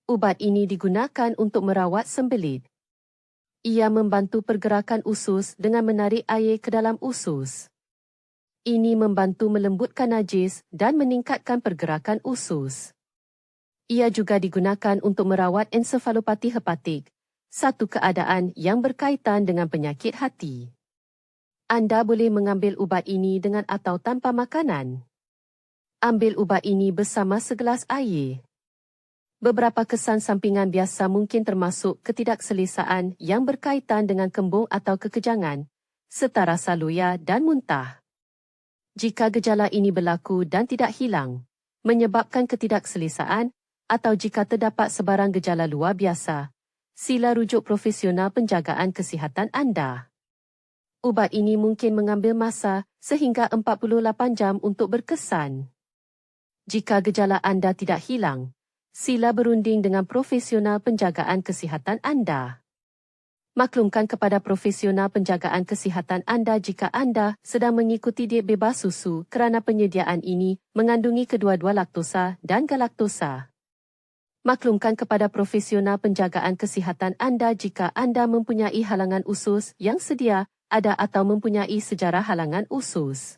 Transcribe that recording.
Ubat ini digunakan untuk merawat sembelit. Ia membantu pergerakan usus dengan menarik air ke dalam usus. Ini membantu melembutkan najis dan meningkatkan pergerakan usus. Ia juga digunakan untuk merawat ensefalopati hepatik, satu keadaan yang berkaitan dengan penyakit hati. Anda boleh mengambil ubat ini dengan atau tanpa makanan. Ambil ubat ini bersama segelas air. Beberapa kesan sampingan biasa mungkin termasuk ketidakselesaan yang berkaitan dengan kembung atau kekejangan, serta rasa loya dan muntah. Jika gejala ini berlaku dan tidak hilang, menyebabkan ketidakselesaan atau jika terdapat sebarang gejala luar biasa, sila rujuk profesional penjagaan kesihatan anda. Ubat ini mungkin mengambil masa sehingga 48 jam untuk berkesan. Jika gejala anda tidak hilang, sila berunding dengan profesional penjagaan kesihatan anda. Maklumkan kepada profesional penjagaan kesihatan anda jika anda sedang mengikuti diet bebas susu kerana penyediaan ini mengandungi kedua-dua laktosa dan galaktosa. Maklumkan kepada profesional penjagaan kesihatan anda jika anda mempunyai halangan usus yang sedia ada atau mempunyai sejarah halangan usus.